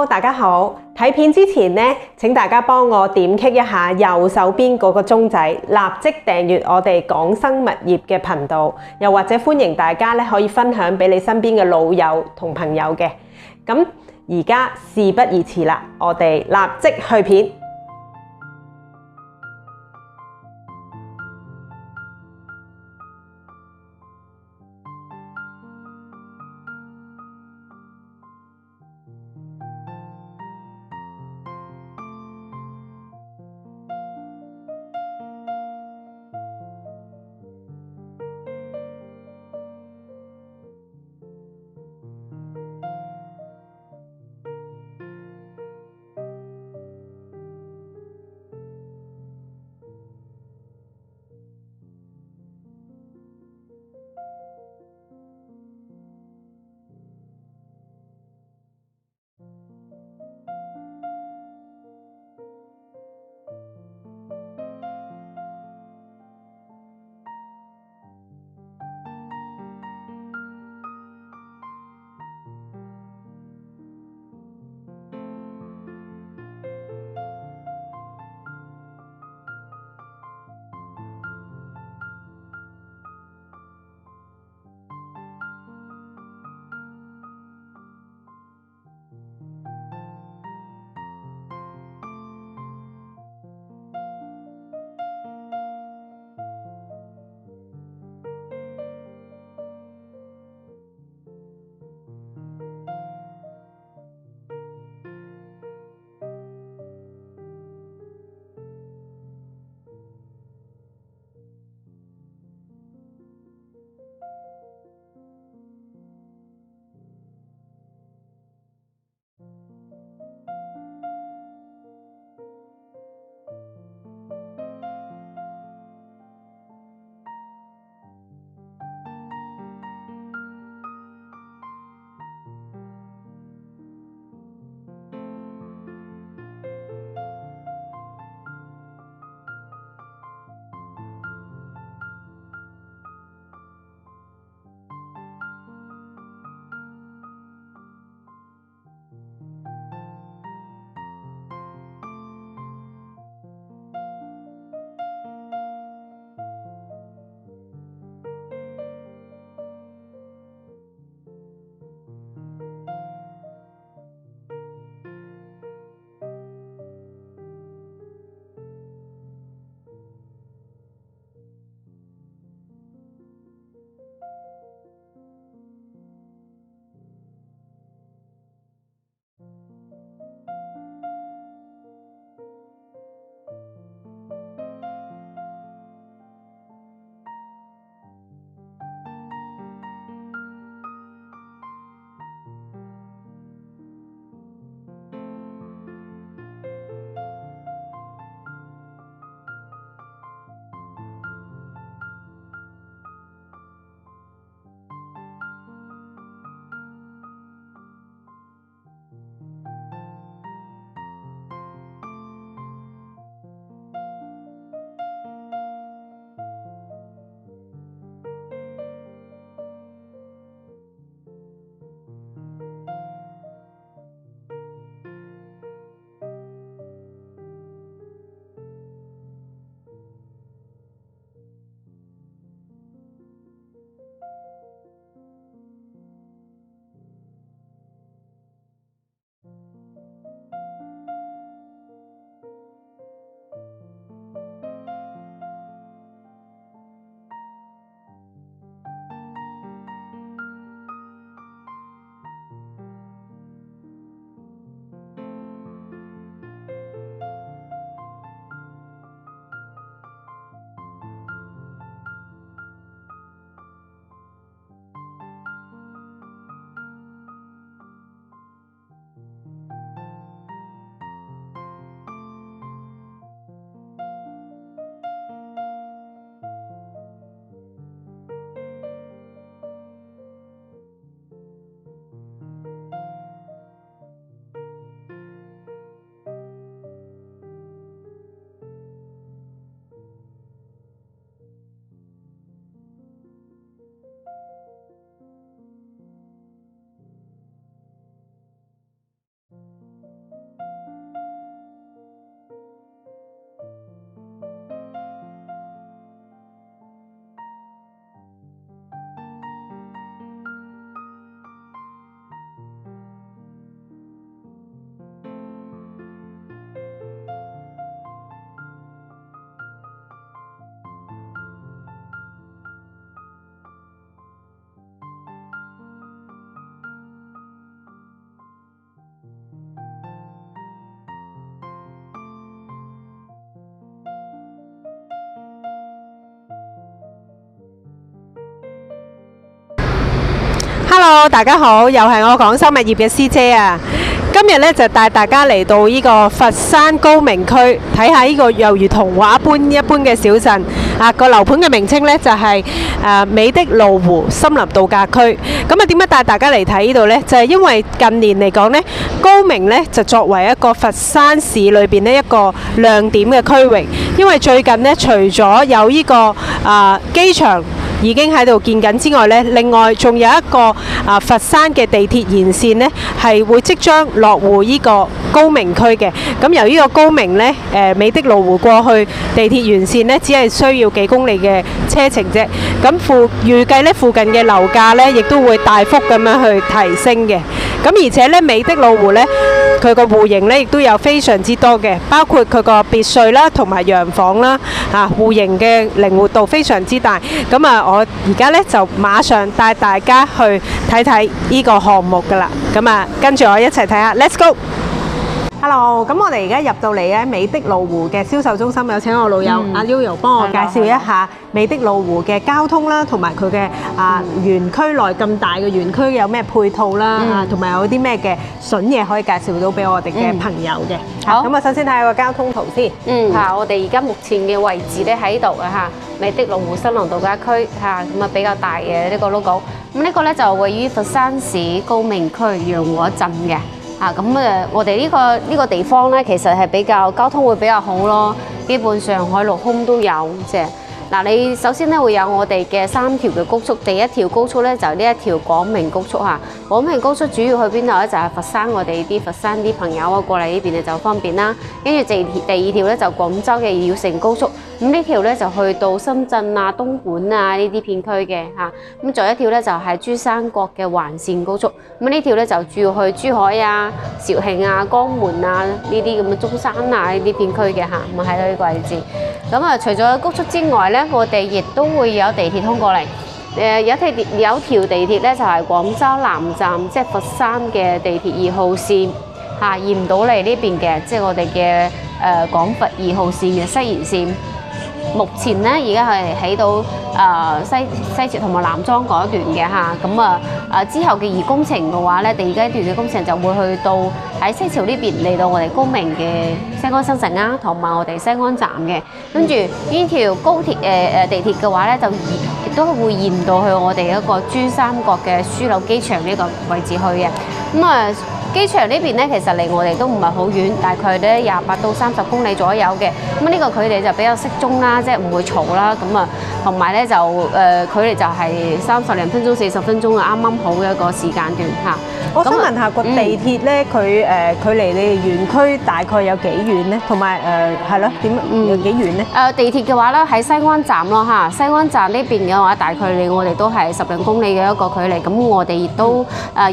Hello， 大家好！睇片之前呢，請大家幫我點擊一下右手邊嗰個鐘仔，立即訂閱我哋港生物業嘅頻道，又或者歡迎大家咧可以分享俾你身邊嘅老友同朋友嘅。咁而家事不宜遲啦，我哋立即去片。Hello， 大家好，又係我廣州物業嘅師姐啊。今日咧就帶大家嚟到呢個佛山高明區，睇下呢個猶如童話一般嘅小鎮。個樓盤嘅名稱咧就係美的路湖森林度假區。咁點解帶大家嚟睇呢度呢？就係因為近年嚟講呢，高明呢就作為一個佛山市裏邊呢一個亮點嘅區域。因為最近呢，除咗有呢個機場已經喺度建緊之外呢，另外仲有一個佛山嘅地鐵沿線呢，係會即將落戶呢個高明區嘅。咁由呢個高明呢，美的路湖過去地鐵沿線呢，只係需要幾公里嘅車程啫。咁預計呢附近嘅樓價呢，亦都會大幅咁樣去提升嘅。咁而且呢，美的路湖呢，佢個戶型呢亦都有非常之多嘅，包括佢個別墅啦，同埋洋房啦，戶型嘅靈活度非常之大。咁我而家呢就馬上帶大家去睇睇呢個項目㗎啦。咁跟住我一齊睇下 ，Let's go！Hello， 咁我哋而家入到嚟咧美的路湖嘅銷售中心，有請我老友阿 Yoyo 幫我介紹一下美的路湖嘅交通啦，同埋佢嘅園區內咁大嘅園區有咩配套啦，同埋有啲咩嘅筍嘢可以介紹到俾我哋嘅朋友嘅。好，咁首先睇下個交通圖先。我哋而家目前嘅位置咧喺度啊美的路湖森林度假區咁比較大嘅呢個 logo。咁呢個咧就位於佛山市高明區陽和鎮嘅。我哋呢個地方咧，其實係比較交通會比較好咯，基本上海陸空都有啫。你首先咧會有我哋嘅3條嘅高速，第一條高速咧就係呢一條廣明高速嚇。廣明高速主要去邊度咧？就係佛山，我哋啲佛山啲朋友過嚟呢邊就方便啦。跟住第二條咧就廣州嘅繞城高速，咁呢條咧就去到深圳啊、東莞啊呢啲片區嘅嚇。咁仲有一條咧就係珠三角嘅環線高速，咁呢條咧就主要去珠海啊、肇慶啊、江門啊呢啲咁嘅中山啊呢啲片區嘅嚇，咁喺呢個位置。除咗高速之外咧，我哋亦都會有地鐵通過嚟。有條地鐵咧就係廣州南站，即係佛山嘅地鐵2號線延到嚟呢邊嘅，即係我哋嘅廣佛2號線嘅西延線。目前咧而家係起到西樵同埋南莊嗰段嘅嚇，之後嘅二工程嘅話咧，第二階段嘅工程就會去到喺西樵呢邊嚟到我哋高明嘅西安新城啊，同埋我哋西安站嘅。跟住呢條高鐵地鐵嘅話咧，就亦都會延到去我哋一個珠三角嘅樞紐機場呢個位置去嘅。機場呢邊咧，其實離我哋都唔係好遠，大概咧28到30公里左右嘅。呢個距離就比較適中啦，即係唔會嘈啦。同埋咧就距離就係30分鐘、40分鐘啊，啱啱好嘅一個時間段嚇。我想問下個地鐵咧，佢距離你哋園區大概有幾遠咧？同埋係咯，有幾遠咧？地鐵嘅話咧，喺西安站咯嚇。西安站呢邊嘅話，大概離我哋都係10零公里嘅一個距離。咁我哋亦都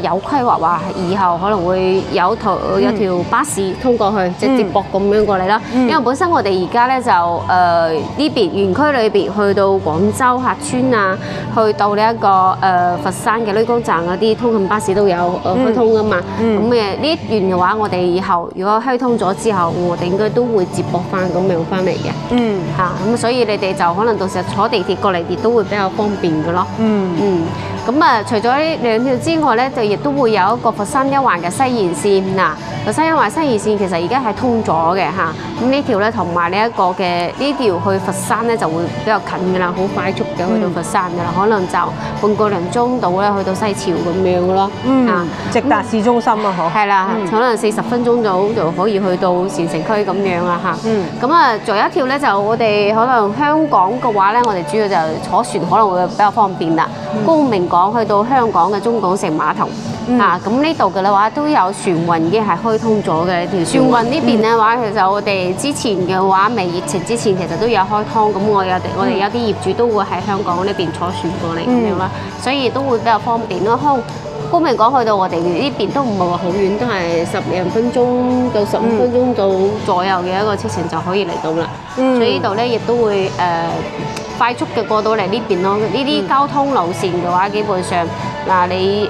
有規劃話以後可能會有條巴士通過去，即係接駁咁樣過嚟啦。因為本身我哋而家咧就呢邊園區裏邊去到廣州客村啊，去到呢一個佛山嘅雷江站嗰啲通勤巴士都有開通噶嘛。呢一段嘅話，我哋以後如果開通咗之後，我哋應該都會接駁翻咁樣翻嚟嘅。所以你哋就可能到時坐地鐵過嚟，亦都會比較方便嘅咯。除咗呢2條之外咧，就亦都會有一個佛山一環嘅西延線佛山一環西延線其實而家係通咗嘅嚇。呢條咧同埋呢一個嘅呢條去佛山咧就會比較近嘅啦，好快速嘅去到佛山嘅啦，可能就半個零鐘到咧去到西樵咁樣嘅咯。直達市中心啊，係啦，可能40分鐘就可以去到禪城區咁樣啦嚇。仲有一條咧就我哋可能香港嘅話咧，我哋主要就坐船可能會比較方便啦。高明港去到香港嘅中港城碼頭。咁呢度嘅話都有船運已經係開通咗嘅條船運呢邊嘅話，其實我哋之前嘅話未疫情之前其實都有開通，咁我哋有啲業主都會喺香港呢邊坐船過嚟咁樣啦，所以都會比較方便咯。高明港去到我哋呢邊都唔係話好遠，都係10零分鐘到15分鐘到左右嘅一個車程就可以嚟到啦。所以呢度咧亦都會快速嘅過到嚟呢邊咯。呢啲交通路線嘅話，基本上你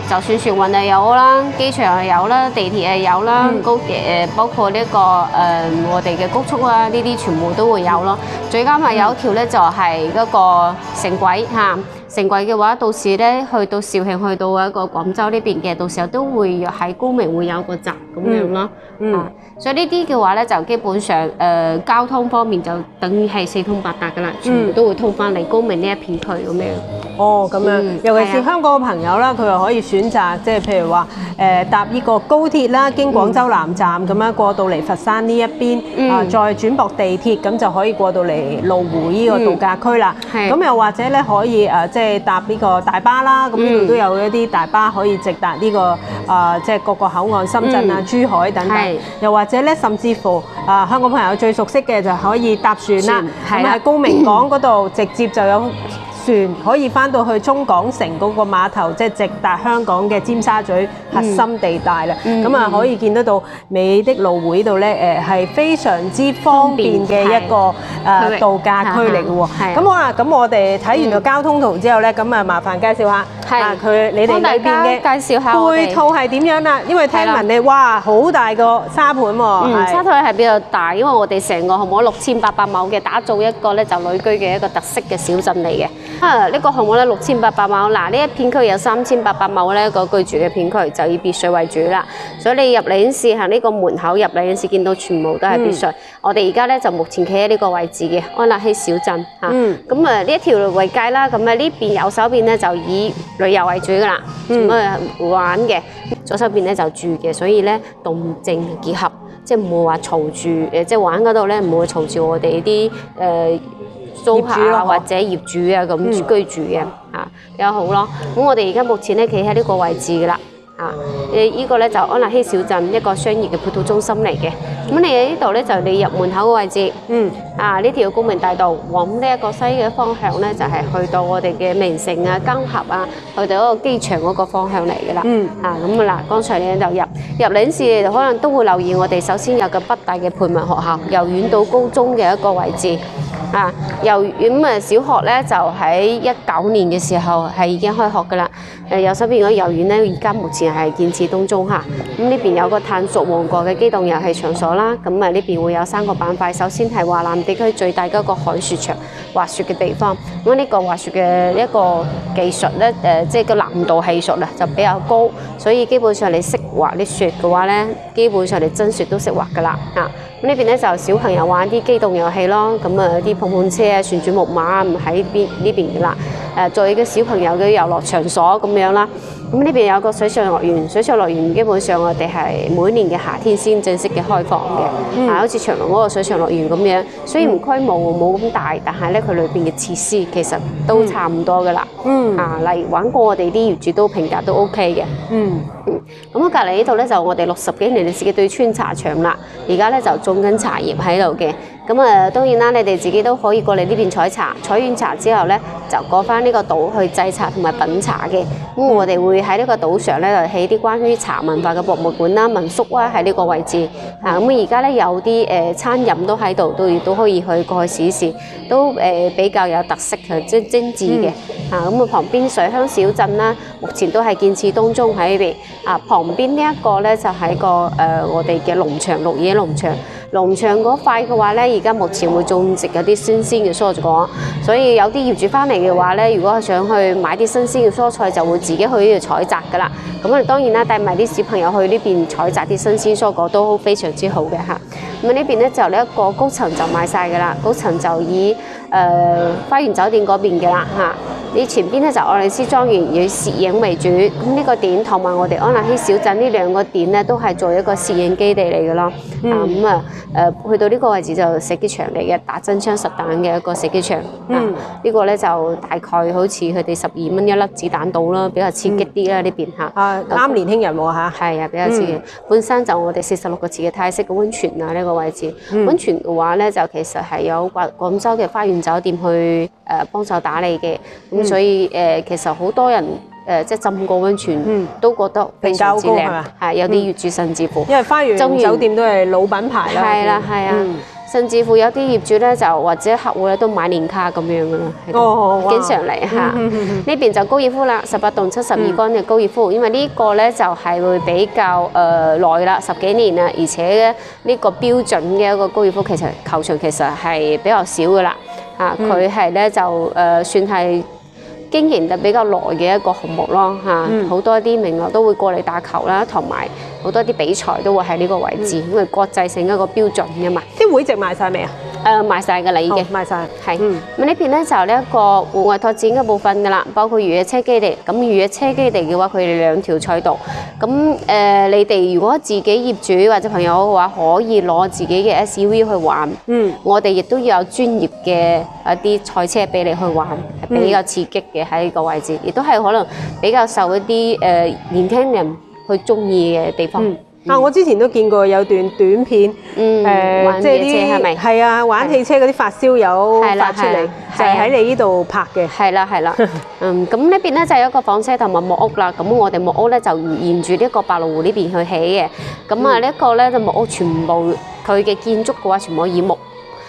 就算船運又有啦，機場又有啦，地鐵又有啦，高鐵包括呢個我哋嘅高速啊，呢啲全部都會有咯。最加埋有一條咧就係嗰個城軌嚇。成櫃嘅話，到時咧去到肇慶，去到一個廣州呢邊嘅，到時候都會喺高明會有個站咁樣咯。所以呢啲嘅話咧，就基本上交通方面就等於係四通八達噶啦，全部都會通翻嚟高明呢一片區咁樣。哦，咁樣，尤其是香港嘅朋友啦，佢又可以選擇即係譬如話搭呢個高鐵啦，經廣州南站咁樣過到嚟佛山呢一邊，再轉駁地鐵，咁就可以過到嚟羅湖呢個度假區啦。咁又或者咧可以即係搭呢個大巴啦，咁呢度都有一啲大巴可以直達呢個即係各個口岸，深圳啊、珠海等等。又或者咧，甚至乎香港朋友最熟悉嘅就可以搭船啦，咁喺高明港嗰度直接就有船可以翻到去中港城嗰個碼頭，即係直達香港嘅尖沙咀核心地帶啦。咁可以見得到美的羅湖呢度咧，係非常之方便嘅一個度假區嚟嘅喎。咁好啦，咁我哋睇完個交通圖之後咧，咁麻煩介紹下你哋裏邊嘅介紹下配套係點樣啦？因為聽聞你哇好大個沙盤喎，沙灘係比較大，因為我哋成個項目6800畝嘅，打造一個咧就旅居嘅一個特色嘅小鎮嚟嘅。呢個項目咧6800畝，嗱呢一片區有3800畝咧個居住嘅片區，就以別墅為主啦。所以你入嚟試行呢個門口入嚟嗰時，見到全部都係別墅。我哋而家咧就目前企喺呢個位置嘅安立希小鎮嚇。咁呢一條為界啦，咁呢邊右手邊咧就以旅遊為主噶啦，咁玩嘅。左手邊咧就住嘅，所以咧動靜結合，即係唔會話嘈住即係玩嗰度咧唔會嘈住我哋啲租客啊或者業主啊咁居住嘅比較好咯。咁我哋而家目前咧企喺呢個位置噶啦。呢個咧就安立希小鎮一個商業嘅配套中心嚟嘅。咁你喺呢度咧就你入門口嘅位置，呢條高明大道往呢一個西嘅方向咧就係去到我哋嘅名城啊、江峽啊，去到一個機場嗰個方向嚟嘅啦。咁剛才你就入嚟時，你可能都會留意我哋首先有個北大嘅培文學校，由遠到高中嘅一個位置。由小學咧就喺19年嘅時候係已經開學噶啦。右手邊嗰幼兒園咧，而家目前係建設當中嚇。咁呢邊有個探索王國嘅機動遊戲場所啦。咁呢邊會有3個板塊，首先係華南地區最大嘅一個海雪場，滑雪嘅地方。咁呢個滑雪嘅一個技術咧，即係個難度係術就比較高，所以基本上你識滑啲雪嘅話咧，基本上你真雪都識滑噶啦。咁呢邊咧就小朋友玩啲機動遊戲咯，咁啲碰碰車啊、旋轉木馬唔喺呢邊噶啦。做一個小朋友嘅遊樂場所咁樣啦。咁呢邊有個水上樂園，水上樂園基本上我哋係每年嘅夏天先正式嘅開放嘅。好似長隆嗰個水上樂園咁樣，雖然規模冇咁大，但係咧佢裏邊嘅設施其實都差唔多噶啦。嚟玩過我哋啲業主都評價都 OK 嘅。咁隔離呢度咧就我哋60幾年歷史嘅對村茶場啦，而家咧就種緊茶葉喺度嘅。咁當然啦，你哋自己都可以過嚟呢邊採茶，採完茶之後咧就過翻呢個島去製茶同埋品茶嘅。咁我哋會喺呢個島上咧就起啲關於茶文化嘅博物館啦、民宿啦喺呢個位置。咁而家咧有啲餐飲都喺度，都可以去過去試試，都比較有特色嘅，即係精緻嘅。咁旁邊水鄉小鎮啦，目前都係建設當中喺呢邊。旁邊呢一個咧就係個我哋嘅農場，綠野農場。農場嗰塊嘅話咧，而家目前會種植有啲新鮮嘅蔬果，所以有啲業主翻嚟嘅話咧，如果想去買啲新鮮嘅蔬菜，就會自己去呢度採摘噶啦。咁我哋當然啦，帶埋啲小朋友去呢邊採摘啲新鮮蔬果都非常之好嘅嚇。咁呢邊咧就呢一個高層就賣晒噶啦，高層就以花園酒店嗰邊嘅啦嚇。你前邊咧就愛麗絲莊園以攝影為主，咁呢個點同埋我哋安立希小鎮呢兩個點咧都係做一個攝影基地嚟嘅咯。去到呢個位置就射擊場嚟嘅，打真槍實彈嘅一個射擊場。呢個咧就大概好似佢哋12蚊一粒子彈到啦，比較刺激啲啦呢邊嚇。啱年輕人喎嚇。係啊，比較刺激。本身就我哋46個字嘅泰式嘅溫泉啊呢個位置。溫泉嘅話咧就其實係有廣州嘅花園酒店去幫手打理嘅，咁所以其實好多人即係浸過溫泉都覺得非常之靚，係有啲業主甚至乎，因為花園酒店都係老品牌啦。係啦，係啊，甚至乎有啲業主咧就或者客戶咧都買年卡咁樣噶啦，經常嚟嚇。呢邊就高爾夫啦，18洞72桿嘅高爾夫，因為呢個咧就係會比較耐啦，10幾年啦，而且呢個標準嘅一個高爾夫其實球場其實係比較少噶啦。佢係咧就算係經營得比較耐嘅一個項目咯嚇，好多啲名流都會過嚟打球啦，同埋好多啲比賽都會喺呢個位置，因為國際性一個標準㗎嘛。啲會籍賣晒未啊？賣晒㗎啦已經，賣晒。係。咁呢邊咧就呢一個戶外拓展嘅部分㗎啦，包括越野車基地。咁越野車基地嘅話，佢哋兩條賽道。咁你哋如果自己業主或者朋友嘅話，可以攞自己嘅 SUV 去玩。我哋亦都要有專業嘅一啲賽車俾你去玩，係比較刺激嘅喺呢個位置，亦都係可能比較受一啲年輕人去中意嘅地方。我之前都見過有段短片，玩即係野車係咪？係啊，玩汽車嗰啲發燒友發出嚟，就係喺你呢度拍嘅。係啦，係啦。咁呢邊咧就有一個房車同埋木屋啦。咁我哋木屋咧就沿住呢個白鷺湖呢邊去起嘅。咁啊呢一個咧就木屋全部佢嘅建築嘅話，全部以木，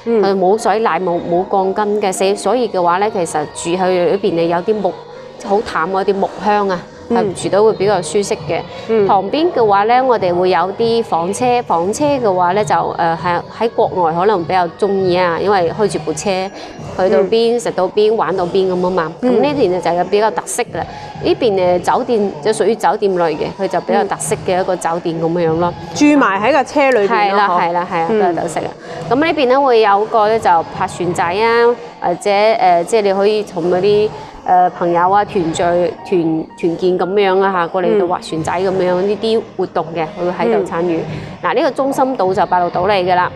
佢冇水泥冇鋼筋嘅，所以嘅話咧，其實住喺裏邊你有啲木好淡嗰啲木香啊。住到會比較舒適嘅。旁邊嘅話咧，我哋會有啲房車。房車嘅話咧，就係喺國外可能比較中意啊，因為開住部車去到邊食到邊玩到邊咁啊嘛。咁呢邊就有比較特色啦。呢邊酒店就屬於酒店類嘅，佢就比較特色嘅一個酒店咁樣咯。住埋喺個車裏邊咯。係啦，係啦，係啊，比較特色啊。咁呢邊咧會有個咧就泊船仔啊，或者即係你可以同嗰啲朋友啊團聚團建咁樣啊嚇，過嚟到划船仔咁樣呢啲活動嘅，佢會喺度參與。嗱呢個中心島就白鷺島嚟㗎啦。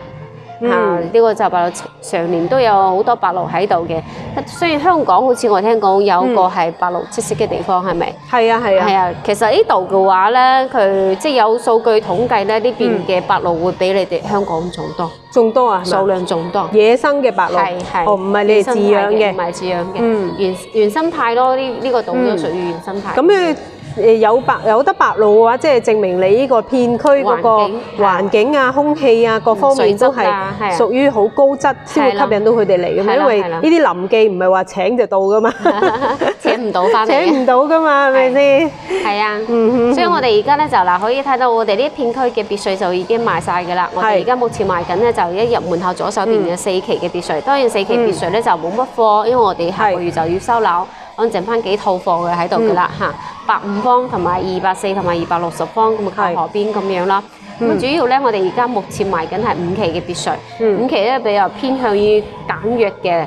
呢個就白鷺常年都有好多白鷺喺度嘅。雖然香港好似我聽講有個係白鷺棲息嘅地方，係咪？係啊係啊。係啊，其實呢度嘅話咧，佢即係有數據統計咧，呢邊嘅白鷺會比你哋香港仲多。仲多啊？數量仲多。野生嘅白鷺。係。哦，唔係你哋飼養嘅。唔係飼養嘅。原生態咯，呢個島都屬於原生態。咁有得白鷺嘅話，即係證明你呢個片區嗰個環境啊、空氣啊各方面都係屬於好高質，先會吸引到佢哋嚟嘅嘛。因為呢啲臨記唔係話請就到噶嘛，請唔到翻嚟。請唔到噶嘛，係咪先？係啊，所以我哋而家咧就嗱可以睇到我哋呢一片區嘅別墅就已經賣晒㗎啦。我哋而家目前賣緊咧就一入門口左手邊嘅4期嘅別墅。當然4期別墅咧就冇乜貨，因為我哋下個月就要收樓。可能剩翻幾套貨嘅喺度㗎啦嚇，150方同埋240同埋260方咁啊靠河邊咁樣啦。咁主要咧，我哋而家目前賣緊係5期嘅別墅，5期咧比較偏向於簡約嘅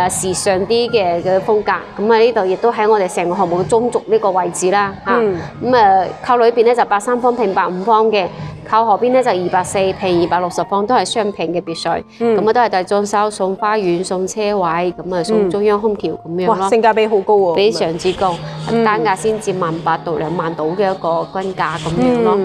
時尚啲嘅風格。咁啊呢度亦都喺我哋成個項目嘅中軸呢個位置啦嚇。咁靠裏邊咧就83方拼85方嘅。靠河邊咧就240平260方，都係雙拼嘅別墅，咁啊都係大裝修，送花園、送車位，咁啊送中央空調咁樣咯。哇，性價比好高喎！非常之高，單價先至18000到2萬到嘅一個均價咁樣咯。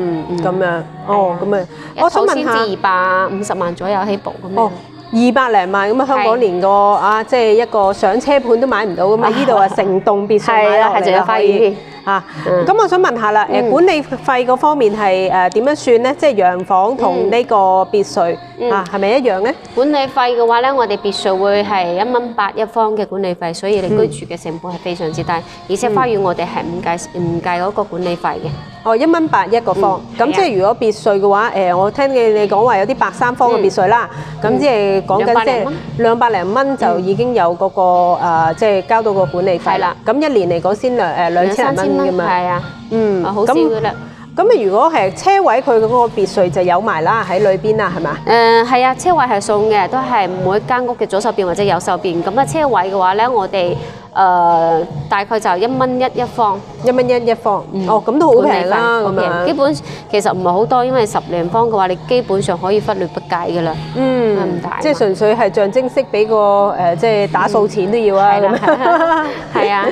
咁樣，哦，咁啊，我想問下250萬左右起步咁樣。200零萬咁啊！香港連個即係一個上車盤都買唔到咁啊！呢度啊成棟別墅買落嚟啦，可以嚇。咁我想問下啦，管理費嗰方面係點樣算咧？即係洋房同呢個別墅係咪一樣咧？管理費嘅話咧，我哋別墅會係1.8一方嘅管理費，所以你居住嘅成本係非常之低，而且花園我哋係唔計嗰個管理費嘅。哦，1.8一個方，咁即係如果別墅嘅話，我聽你講話有啲白3方嘅別墅啦，咁即係講緊即係200零蚊就已經有嗰個即係交到個管理費啦。咁一年嚟講先2000零蚊㗎嘛。係啊，好少㗎啦。咁啊，如果係車位，佢嗰個別墅就有埋啦，喺裏邊啦，係嘛？係啊，車位係送嘅，都係每間屋嘅左手邊或者右手邊。咁啊，車位嘅話咧，我哋大概就1蚊一方，1蚊一方。哦，咁都好平啦，咁樣。基本其實唔係好多，因為10零方嘅話，你基本上可以忽略不計㗎啦。唔大。即係純粹係象徵式俾個即係打掃錢都要啊。係啊，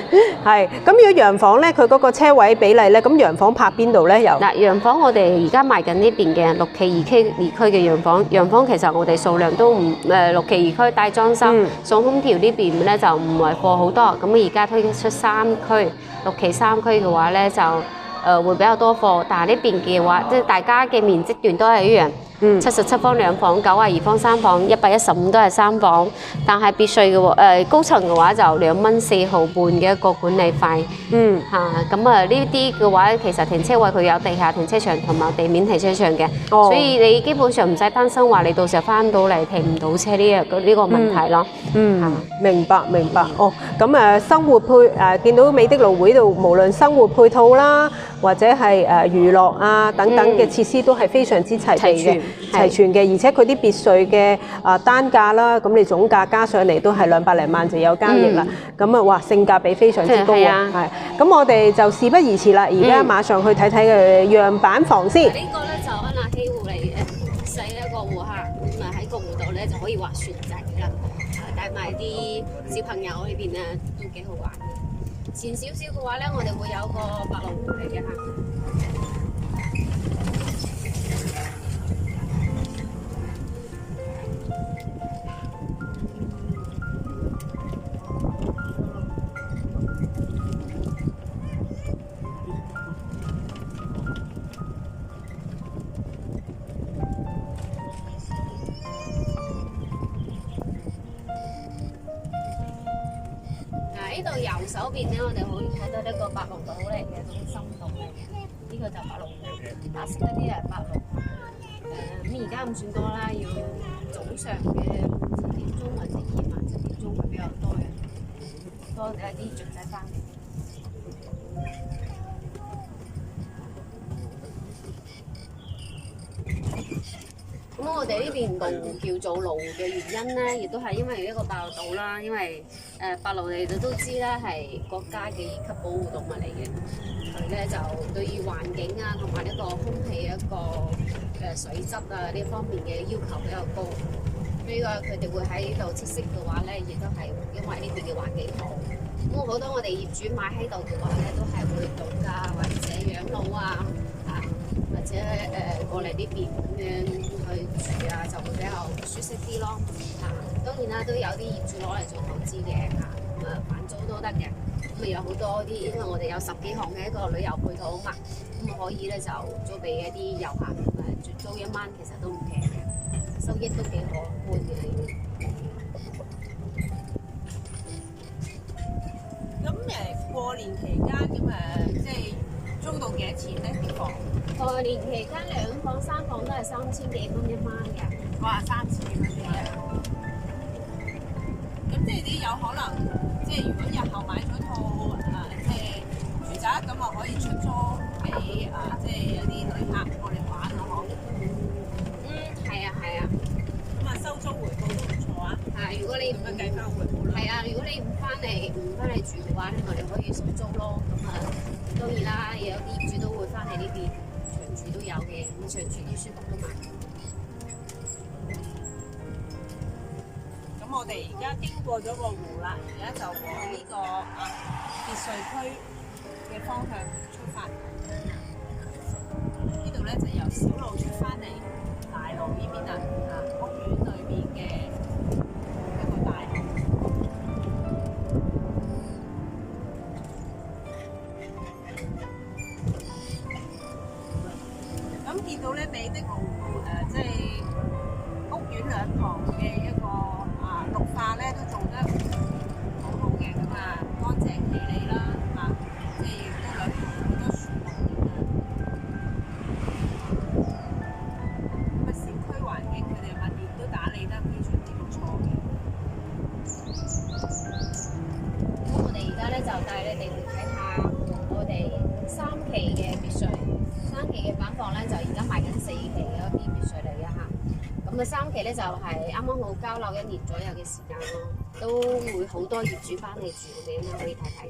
係。咁如果洋房咧，佢嗰個車位比例咧，咁洋房拍邊度咧？嗱，洋房我哋而家賣緊呢邊嘅6期2區嘅洋房，洋房其實我哋數量都唔6期2區帶裝修，送空調呢邊咧就唔係貨好多，咁而家推出3區6期3區嘅話咧就會比較多貨，但係呢邊嘅話即係大家嘅面積段都係一樣， 77方2房、92方3房、115都係3房，但係別墅嘅高層嘅話就2蚊4毫半嘅一個管理費。咁啊呢啲嘅話，其實停車位佢有地下停車場同埋地面停車場嘅，所以你基本上唔使擔心話你到時候翻到嚟停唔到車呢個問題咯。明白。咁生活見到美的蘆薈度，無論生活配套啦，或者係娛樂啊等等嘅設施都係非常之齊全嘅，而且佢啲別墅嘅單價啦，咁你總價加上嚟都係200零萬就有交易啦。咁哇，性價比非常之高喎。咁我哋就事不宜遲啦，而家馬上去睇睇佢樣板房先。呢個咧就安納希湖嚟嘅，細一個湖嚇，咁啊喺個湖度咧就可以滑船仔啦，帶埋啲小朋友呢邊咧都幾好玩嘅。前少少嘅話咧，我哋會有個白鷺湖嚟嘅嚇。呢度右手邊咧，我哋可以睇到一個白鷺島嚟嘅，一種深度嚟嘅。呢個就白鷺湖，白色嗰啲係白鷺。咁而家唔算多啦，要早上嘅7點鐘或者夜晚7點鐘會比較多人，多啲雀仔翻嚟。咁我哋呢邊蘆湖叫做蘆湖嘅原因咧，亦都係因為一個白鷺島啦。因為白鷺你哋都知啦，係國家嘅二級保護動物嚟嘅。佢咧就對於環境啊同埋呢個空氣一個水質啊呢方面嘅要求比較高。呢個佢哋會喺呢度棲息嘅話咧，亦都係因為呢邊嘅環境好。咁好多我哋業主買喺度嘅話咧，都係會度假或者養老啊，或者過嚟呢邊咁樣去住啊，就會比較舒適啲咯。當然啦，都有啲業主攞嚟做投資嘅咁返租都得嘅。咁有好多啲，因為我哋有10幾項嘅一個旅遊配套啊嘛，咁可以咧就租俾一啲遊客租1晚，其實都唔平嘅，收益都幾可觀嘅呢啲。咁過年期間咁即係租到幾多錢咧？啲房？過年期間2房3房都係3000幾蚊1晚嘅。哇，3000幾蚊1晚。咁即係你有可能，即係如果日後買咗套即係住宅，咁啊可以出租俾即係有啲旅客過嚟玩啊，嗬。係啊。咁啊收租回報都唔錯啊。如果你唔計翻回報啦。係啊，如果你唔翻嚟住嘅話咧，我哋可以收租咯。咁當然啦，有啲業主都會翻嚟呢邊長住都有嘅，咁長住啲舒服噶嘛。咁我哋而家經過咗個湖啦，而家就往呢個別墅區嘅方向出發。呢度咧就由小路出翻嚟大路呢邊啦，屋苑裏邊嘅一個大路。咁見到咧美的蘆湖即係屋苑兩旁嘅一個綠化咧都做得好好嘅，咁乾淨企理啦，即係亦都兩旁好多樹木咁小區環境佢哋物業都打理得非常之唔錯嘅。咁我哋而家咧就帶你哋去睇下我哋3期嘅別墅，3期嘅板房咧就而家賣緊4期嘅一啲別墅嚟嘅嚇。咁3期咧就係啱啱好交樓1年左右嘅時間咯，都會好多業主翻嚟住，我哋咁樣可以睇睇。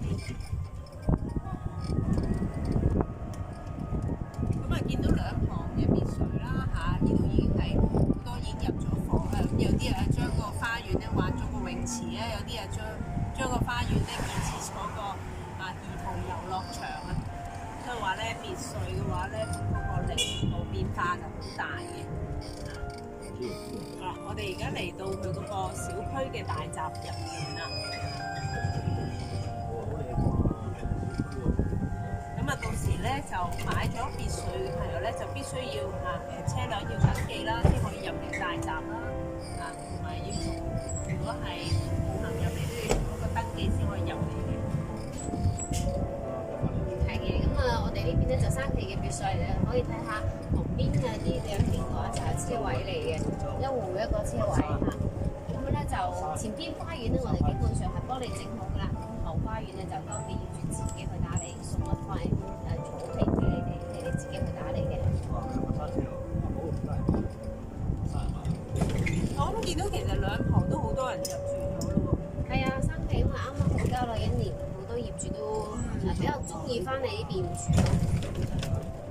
咁見到兩旁嘅別墅啦呢度已經係好多已經入咗伙啦。咁有啲將個花園咧玩咗個泳池咧，有啲將個花園咧建設咗個兒童遊樂場啊。所以話咧別墅嘅話咧，嗰個靈活變化就好大嘅。我哋而家嚟到佢嗰個小區嘅大閘入面啦。咁到時咧就買咗別墅嘅朋友咧，就必須要車輛要登記啦，先可以入嚟大閘啦。同埋要做，如果係步行入嚟都要做嗰個登記先可以入嚟嘅。係嘅，咁我哋呢邊咧就三期嘅別墅咧，可以睇下旁邊嘅啲兩邊嘅話就係車位嚟嘅，一戶一個車位嚇。咁咧就前邊花園咧，我哋基本上係幫你整好㗎啦。咁後花園咧就交俾業主自己去打理，送一塊草皮俾你哋自己去打理嘅。我都見到其實兩旁都好多人入住咗咯喎。係啊，三期因為啱啱好交落1年，好多業主都比較中意翻嚟呢邊住。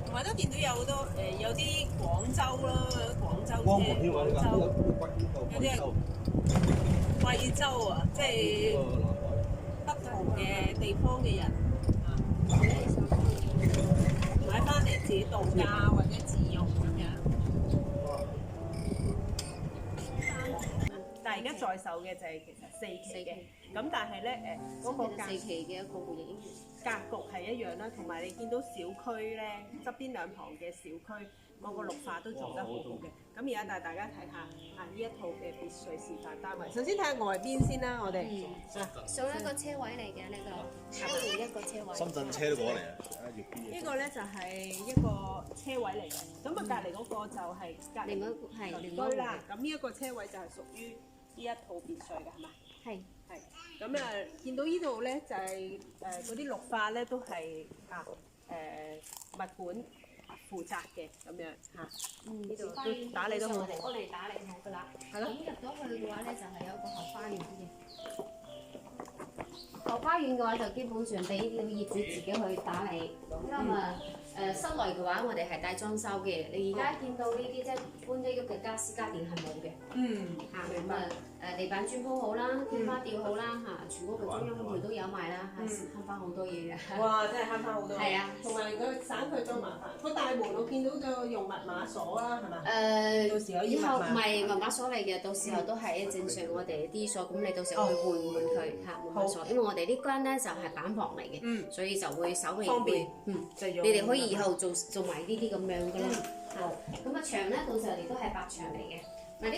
同埋都見到有好多有啲廣州啦，廣州光車，門添喎，廣州有啲係貴州啊，即係不同嘅地方嘅人買翻嚟自己度假或者自用咁樣。但係而家在售嘅就係其實4期嘅，咁但係咧嗰個4期嘅一個戶型格局係一樣啦，同埋你見到小區咧側邊兩旁嘅小區嗰個綠化都做得好好嘅。咁而家帶大家睇下呢一套嘅別墅示範單位。首先睇下外邊先啦，我哋送一個車位嚟嘅呢個，一戶一個車位。深圳車都過嚟啊！呢個咧就係一個車位嚟嘅。咁啊隔離嗰個就係隔離鄰居啦。咁呢一個車位就係屬於呢一套別墅嘅，係嘛？係。係，咁見到呢度咧就係嗰啲綠化咧都係物管負責嘅咁樣嚇。呢度都打理得好好。幫你打理好㗎啦。係咯。咁入咗去嘅話咧，就係有一個後花園嘅。後花園嘅話就基本上俾業主自己去打理。咁室內嘅話，我哋係帶裝修嘅。你而家見到呢啲即係搬得喐嘅家私家電係冇嘅。明白。地板磚鋪好啦，天花吊好啦全屋嘅中央煤都有埋啦慳翻好多嘢嘅。哇！真係慳翻好多。係啊。同埋佢省佢多麻煩。個大門我見到就用密碼鎖啦，係嘛？到時可以以後唔係密碼鎖嚟嘅，到時候都係正常我哋啲鎖，咁你到時候去換佢密碼鎖，因為我哋呢間咧就係板房嚟嘅，所以就會稍微方便。你哋可以以後做埋呢啲咁樣嘅啦。咁牆咧到時候亦都係白牆嚟嘅。嗱呢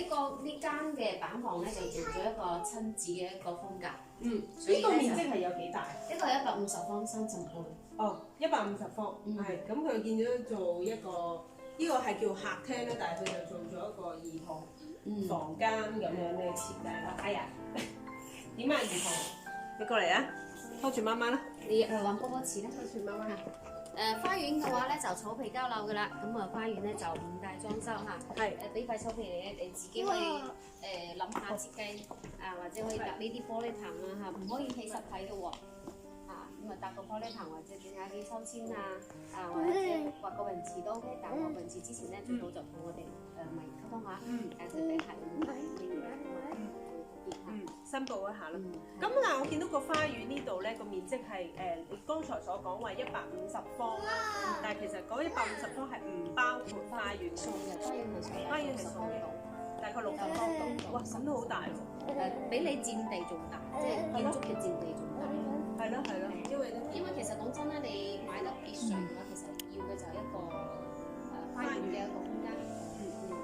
間嘅板房咧就做咗一個親子嘅一個風格。呢個面積係有幾大？呢個係150方3層半。哦，150方，係咁佢見咗做一個，呢個係叫客廳咧，但係佢就做咗一個兒童房間咁樣嘅設計啦。哎呀，點啊兒童？你過嚟啊，拖住媽媽啦。你入去揾波波池啦，拖住媽媽。花園嘅話咧就草皮交樓噶啦，咁花園咧就唔帶裝修係俾塊草皮你自己可以諗下設計或者可以搭呢啲玻璃棚唔可以起實體嘅喎咁搭個玻璃棚或者整下啲秋千或者畫個泳池都 OK， 但畫泳池之前咧最好就同我哋溝通下，佢哋係申報一下啦。咁嗱，我見到個花園呢度咧個面積係你剛才所講話150方啦，但係其實嗰150方係唔包括花園送嘅，花園係送嘅，大概60方度。哇，咁都好大喎！比你佔地仲大，即係建築嘅佔地仲大。係咯，因為其實講真啦，你買得別墅嘅話，其實要嘅就係一個花園嘅一個空間。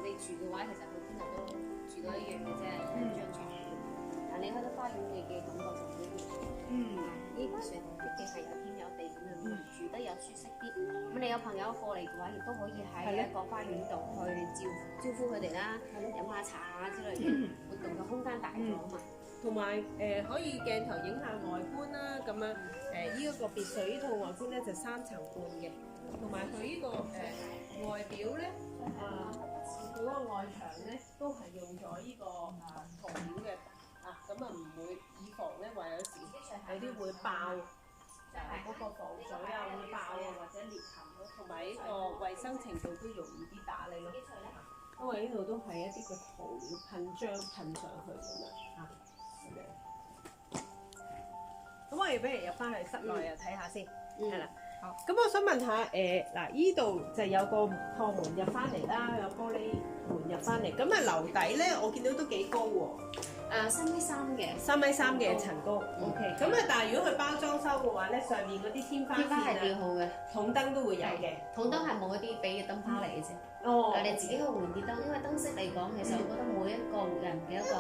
你住嘅話，其實去邊度都住到一樣嘅啫，一張床。但你開得花園，你嘅感覺就好啲。呢別墅畢竟係有天有地咁樣，住得又舒適啲。咁你有朋友過嚟嘅話，亦都可以喺一個花園度去招呼佢哋啦，飲下茶之類嘅活動嘅空間大咗嘛。同埋可以鏡頭影下外觀啦，咁樣呢一個別墅呢套外觀咧就3層半嘅，同埋佢呢個外表咧佢嗰個外牆咧都係用咗呢個銅料嘅咁唔會以防咧話有時有啲會爆嗰個防水會爆或者裂痕咯，同埋呢個衞生程度都容易啲打理咯，因為呢度都係一啲嘅塗料噴漿噴上去咁樣咁我哋不如入翻去室內又睇下先，係啦。好，咁我想問下嗱，依度就有個趟門入翻嚟啦，有玻璃門入翻嚟。咁樓底咧，我見到都幾高喎。3米3嘅。3米3嘅層高，OK。咁啊，但係如果佢包裝修嘅話咧，上面嗰啲天花天花係線啊、吊好嘅，筒燈都會有嘅。筒燈係冇一啲俾嘅燈泡嚟嘅啫。哦你自己去換啲燈，因為燈飾嚟講，其實我覺得每一個人嘅一個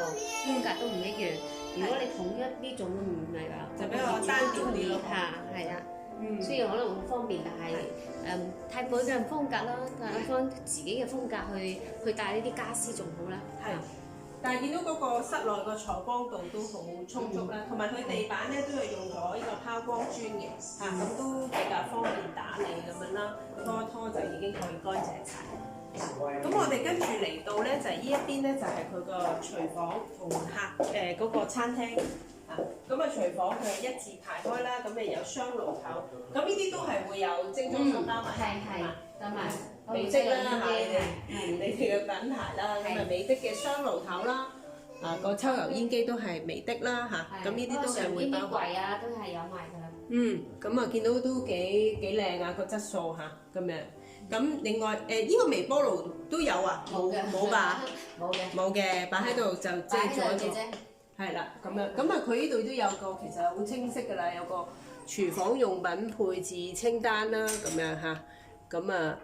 風格都唔一樣。如果你統一呢種都唔係㗎，就比較單調啲咯嚇，係啊。雖然可能好方便，但係睇每個人風格啦，睇翻自己嘅風格去帶呢啲家私仲好啦。係。但係見到嗰個室內個採光度都好充足啦，同埋佢地板咧都係用咗呢個拋光磚嘅，咁都比較方便打理咁樣啦，拖一拖就已經可以乾淨晒。咁我哋跟住嚟到咧就係呢一邊咧就係佢個廚房同客嗰個餐廳。咁啊廚房佢係一字排開啦，咁誒有雙爐頭，咁呢啲都係會有精裝修包埋，係加埋美的啦嚇，你哋嘅品牌啦，咁啊美的嘅雙爐頭啦，個抽油煙機都係美的啦嚇，咁呢啲都係會包啲櫃啊都係有賣㗎啦。咁啊見到都幾靚啊個質素嚇咁樣。咁另外呢個微波爐都有啊？冇吧？冇嘅，擺喺度就即係做一個。係啦，咁樣咁啊，佢呢度都有個其實好清晰㗎啦，有個廚房用品配置清單啦，咁樣嚇，咁啊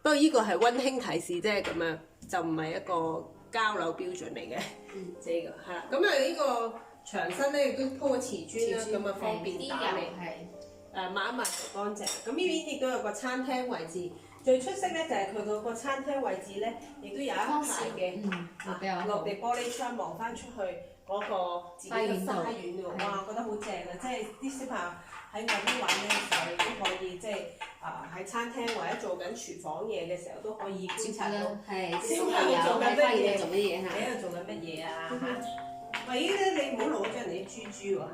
不過呢個係溫馨提示啫，咁樣就唔係一個交樓標準嚟嘅，即係係啦，咁啊呢個牆身咧亦都鋪個瓷磚啦，咁啊方便打理，抹一抹就乾淨。咁呢邊亦都有個餐廳位置。最出色咧就係佢嗰個餐廳位置咧，亦都有一排嘅落地玻璃窗望翻出去嗰個自己嘅花園喎，哇！覺得好正啊！即係啲小朋友喺外邊玩嘅時候，亦都可以即係喺餐廳或者做緊廚房嘢嘅時候都可以觀察到小朋友做緊乜嘢，喺度做緊乜嘢啊嚇！喂，你唔好攞咗人哋啲豬豬喎嚇，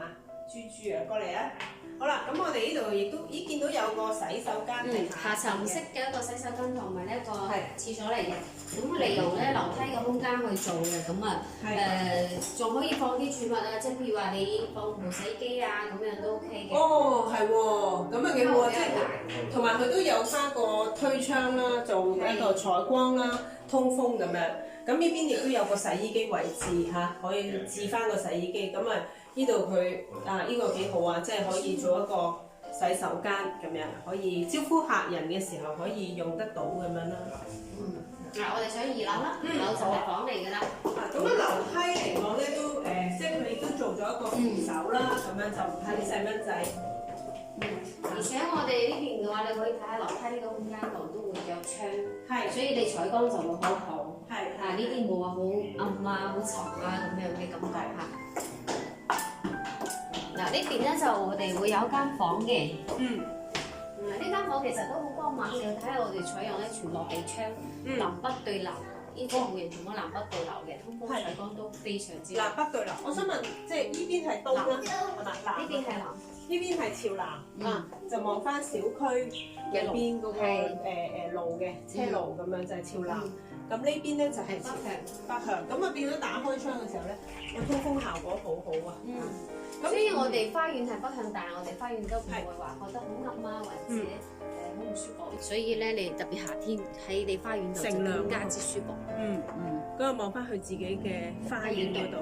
豬啊過嚟啊！好啦，咁我哋呢度亦都見到有個洗手間係下沉式嘅一個洗手間同埋呢一個廁所嚟嘅。咁利用咧樓梯嘅空間去做嘅，咁啊仲可以放啲儲物啊，即係譬如話你放部洗機啊咁樣都 OK 嘅。哦，係喎，咁啊幾好啊！即係同埋佢都有花個推窗啦，做一個採光啦、通風咁樣。咁呢邊亦都有個洗衣機位置嚇，可以置翻個洗衣機。咁啊呢度佢呢個幾好啊，即係可以做一個洗手間咁樣，可以招呼客人嘅時候可以用得到咁樣啦。我哋上2樓啦，2樓就係房嚟㗎啦。咁啊樓梯嚟講咧都即係佢都做咗一個扶手啦，咁樣就唔怕啲細蚊仔。而且我哋呢邊嘅話，你可以睇下樓梯呢個空間度都會有窗，所以你採光就會好好。呢啲冇話好暗啊、好沉啊咁樣嘅感覺嚇。嗱呢邊咧就我哋會有一間房嘅。呢間房其實都好光猛，你要睇下我哋採用咧全落地窗，南北對流，呢個戶型同個南北對流嘅，通風採光都非常之。南北對流，我想問，即係呢邊係東啦，係咪？呢邊係南，呢邊係朝南，就望翻小區入邊嗰個路嘅車路咁樣就係朝南。咁呢邊咧就係北向，咁啊變咗打開窗嘅時候咧，個通風效果好好啊。所以我哋花園係北向，但係我哋花園都唔會話覺得好暗啊，或者好唔舒服。所以咧，你特別夏天喺你花園度就更加之舒服。咁啊望翻去自己嘅花園嗰度。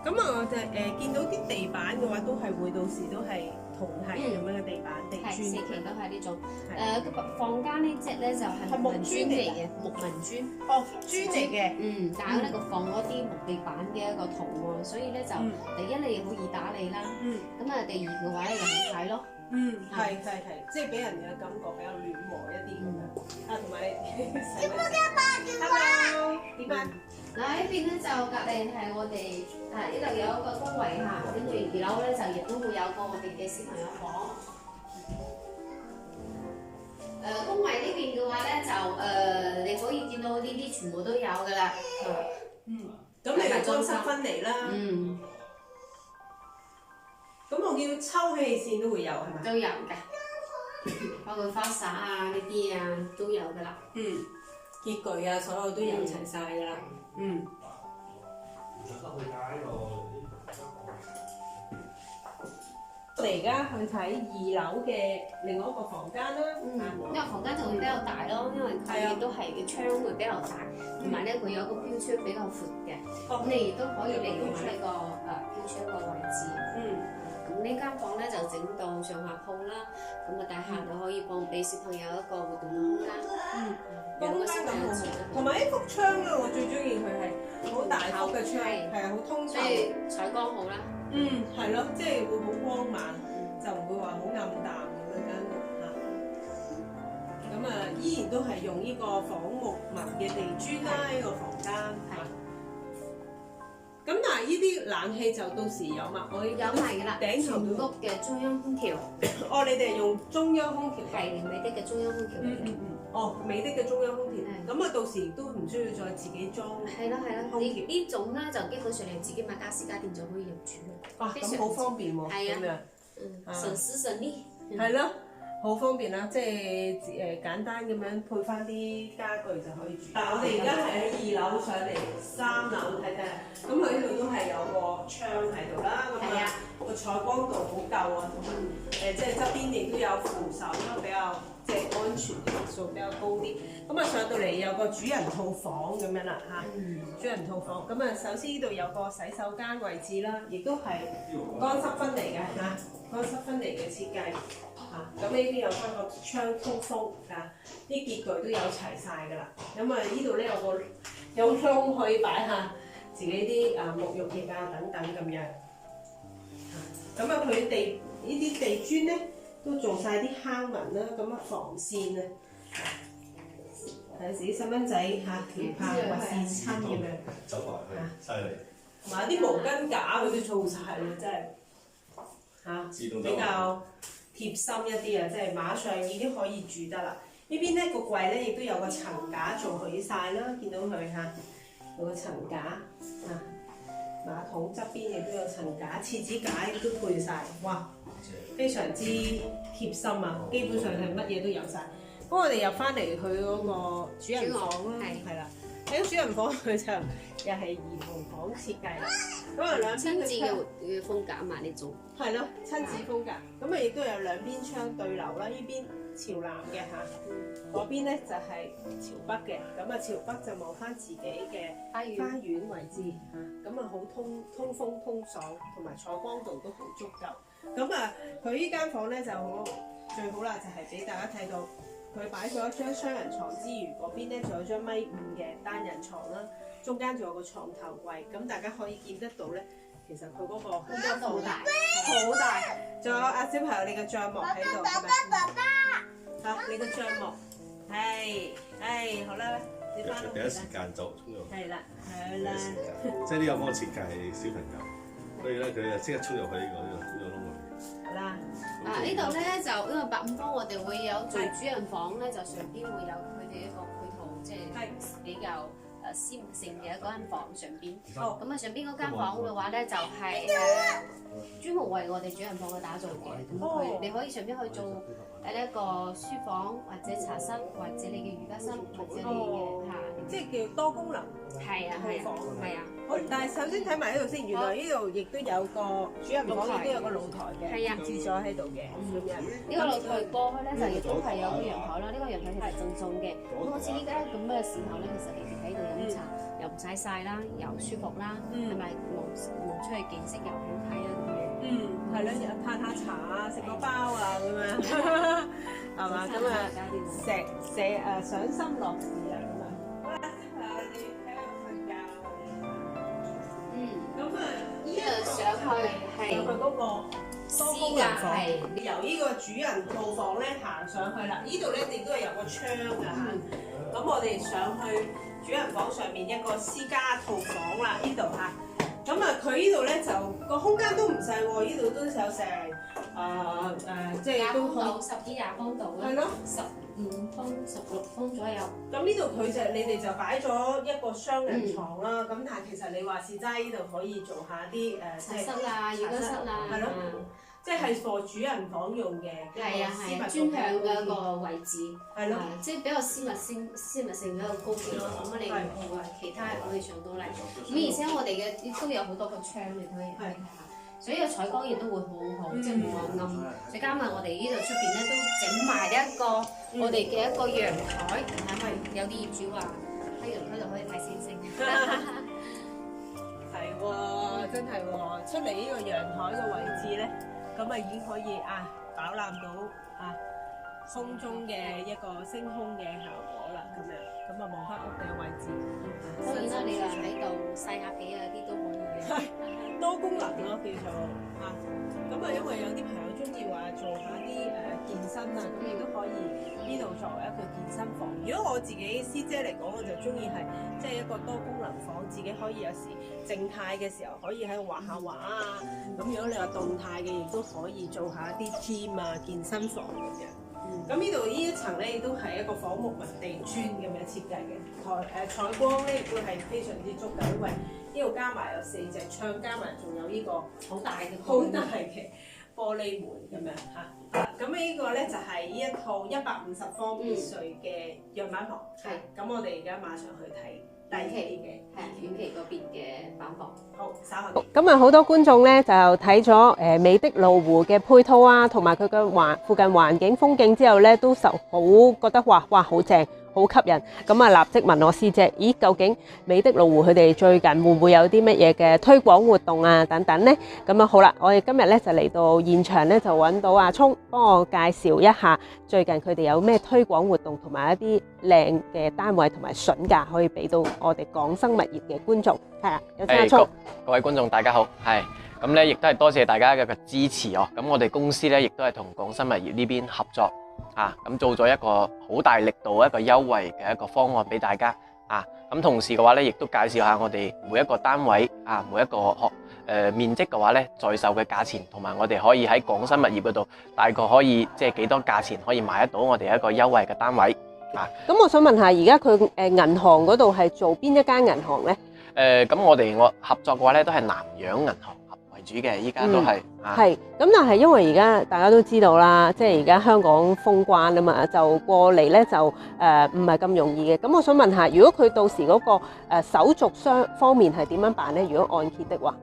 咁啊我就見到啲地板嘅話，都係會到時都係銅係咁樣嘅地板地磚。4期都係呢種。房間呢隻咧就係木紋磚嚟嘅，木紋磚。哦，磚嚟嘅。但係咧個放嗰啲木地板嘅一個圖案，所以咧就第一你好易打理啦。咁啊第二嘅話咧就好睇咯。係，即係俾人嘅感覺比較暖和一啲咁樣。同埋你點解？Hello，點啊？嗱呢邊咧就隔離係我哋呢度有一個工位嚇，跟住2樓咧就亦都會有個我哋嘅小朋友房。工位呢邊嘅話咧就你可以見到呢啲全部都有㗎啦。咁你係乾濕分離啦。咁我見到抽氣扇都會有係咪？都有嘅，包括花灑啊呢啲啊都有㗎啦。潔具啊，所有都有齊晒㗎啦。我哋而家去睇2樓嘅另外一個房間啦。因為房間就會比較大咯，因為佢亦都係嘅窗會比較大，同埋咧佢有個標窗比較闊嘅，咁你亦都可以利用呢個標窗個位置。咁呢間房咧就整到上下鋪啦，咁啊大客就可以俾小朋友一個活動嘅空間。個空間咁好，同埋呢幅窗咧，我最中意佢係好大幅嘅窗，係啊，好通透，所以採光好啦。係咯，即係會好光猛，就唔會話好暗淡咁樣間屋嚇。咁啊，依然都係用呢個仿木紋嘅地磚啦，呢個房間嚇。咁但係呢啲冷氣就到時有嘛？我有埋㗎啦，頂頭全屋嘅中央空調。哦，你哋係用中央空調？係美的嘅中央空調。哦，美的嘅中央空調。咁啊，到時都唔需要再自己裝。係啦，呢種咧就基本上你自己買家私家電就可以入住啦。哇，咁好方便喎！係啊，省時省力。係咯。好方便啦，即係簡單咁樣配翻啲家具就可以住。但係我哋而家係喺2樓上嚟3樓睇睇，咁佢呢度都係有個窗喺度啦，咁啊個採光度好夠啊，同埋即係側邊亦都有扶手啦，比較即係安全嘅系數比較高啲。咁啊上到嚟有個主人套房咁樣啦嚇，主人套房。咁啊首先呢度有個洗手間位置啦，亦都係乾濕分離嘅嚇，乾濕分離嘅設計。咁呢邊有翻個窗通風啲潔具都有齊晒㗎啦。咁啊呢度咧有窿可以擺下自己啲沐浴液等等咁樣。咁啊佢哋呢啲地磚咧都做晒啲坑紋啦，咁啊防線啊，有時啲細蚊仔調拍或跣親咁樣。走埋去，犀利。同埋啲毛巾架佢都做晒啦，真係比較貼心一啲啊，即係馬上已經可以住得啦。呢邊咧個櫃咧亦都有個層架做起晒啦，見到佢有個層架馬桶側邊亦都有層架，廁紙架亦都配晒，哇，非常之貼心啊！基本上係乜嘢都有晒。不過我哋入翻嚟佢嗰個主人房啦，係啦，喺主人房佢就又係兒童房設計啦。咁啊兩邊親子嘅風格嘛呢種。係咯，親子風格。咁啊亦都有兩邊窗對流啦，呢邊朝南嘅嗰邊咧就係朝北嘅。咁啊朝北就望翻自己嘅花園位置咁啊好通風通爽，同埋採光度都好足夠。咁啊佢呢間房咧就最好啦，就係俾大家睇到佢擺咗一張雙人床之餘，嗰邊咧仲有張1.5米嘅單人床啦，中間仲有個床頭櫃。咁大家可以見得到咧。其實佢嗰個空間好大，好大。仲有小朋友，你嘅帳幕喺度，係咪？你嘅帳幕，係，好啦，你翻屋企啦。第一時間就衝入去。係啦。即係呢個方設計係小朋友，所以咧佢就即刻衝入去呢個窿入邊。好啦。呢度咧就因為85方，我哋會有做主人房咧，就上邊會有佢哋一個配套，即係比較。私密性嘅一間房上邊，咁啊上邊嗰間房嘅話咧就係專門為我哋主人房去打造嘅，咁你可以上邊可以做呢一個書房或者茶室，或者你嘅瑜伽室，或者你嘅即係叫多功能套房，係啊。好，但係首先睇埋呢度先，原來呢度亦都有個主人房，亦都有個露台嘅，設置咗喺度嘅咁樣。呢個露台過去咧就亦都係有個陽台啦，呢個陽台其實正宗嘅。咁好似依家咁嘅時候咧，其實你哋喺度飲茶又唔使曬啦，又舒服啦，係咪望出去景色又好睇啊咁樣？係咯，嘆下茶啊，食個包啊咁樣，係嘛？咁啊，賞心樂事啊咁啊。好啦，小朋友你喺度瞓覺。咁啊，呢度上去係佢嗰個多功能房，由呢個主人套房咧行上去啦。呢度咧亦都係有個窗㗎嚇。咁我哋上去主人房上面一個私家套房啦，呢度嚇。咁啊，佢呢度咧就個空間都唔細喎，呢度都有成即係都好10幾20方度啦，係咯，15方16方左右。咁呢度你哋就擺咗一個雙人床啦。咁但係其實你話是齋呢度可以做下啲茶室啊、瑜伽室啊，係咯，即係for主人房用嘅，係啊，專享嘅一個位置，係咯，即係比較私密性比較高啲咯。咁你其他可以上到嚟，咁而且我哋嘅都有好多個窗，你可以睇下。所以個採光亦都會好好，即係唔會暗。再加埋我哋呢度出邊咧都整埋一個我哋嘅一個陽台，因為有啲業主話喺陽台度可以睇星星。係喎，真係喎，出嚟呢個陽台嘅位置咧，咁啊已經可以飽覽到空中嘅一個星空嘅效果啦，咁樣望翻屋企嘅位置。當然啦，你話喺度曬下被啊啲都可以嘅。多功能咯，叫做咁因為有啲朋友中意話做下啲健身啊，咁亦都可以呢度作為一個健身房。如果我自己師姐嚟講，我就中意係即係一個多功能房，自己可以有時靜態嘅時候可以喺度畫下畫啊。咁如果你話動態嘅，亦都可以做下啲 gym 啊、健身房咁樣。咁呢度呢一層咧，亦都係一個仿木紋地磚咁樣設計嘅，採光咧亦都係非常之足夠，因為呢度加埋有4隻窗，加埋仲有呢個好大嘅玻璃門咁樣嚇。咁呢個咧就係呢一套150方別墅嘅樣板房。係。咁我哋而家馬上去睇第期嘅遠期嗰邊嘅板房。好，稍後。咁好多觀眾咧就睇咗美的路湖嘅配套啊，同埋佢嘅附近環境風景之後咧，都好覺得哇好正，好吸引。咁立即問我師姐，咦，究竟美的路湖佢哋最近會唔會有啲乜嘢嘅推廣活動啊等等呢？咁好啦，我哋今日咧就嚟到現場咧，就揾到阿聰幫我介紹一下最近佢哋有咩推廣活動，同埋一啲靚嘅單位同埋筍價可以俾到我哋港生物業嘅觀眾。係啊，有請阿聰。各位觀眾大家好，係咁咧，亦都係多謝大家嘅支持哦。咁我哋公司咧亦都係同港生物業呢邊合作咁做咗一個好大力度一個優惠嘅一個方案俾大家咁同時嘅話咧，亦都介紹下我哋每一個單位每一個面積嘅話咧，在售嘅價錢，同埋我哋可以喺港生物業嗰度大概可以即係幾多價錢可以買得到我哋一個優惠嘅單位咁我想問下，而家佢銀行嗰度係做邊一間銀行咧？咁我合作嘅話咧，都係南洋銀行為主嘅，依家都係係。咁但係因為而家大家都知道啦，即係而家香港封關啊嘛，就過嚟咧就唔係咁容易嘅。咁我想問下，如果佢到時嗰個手續方面係點樣辦咧？如果按揭的話，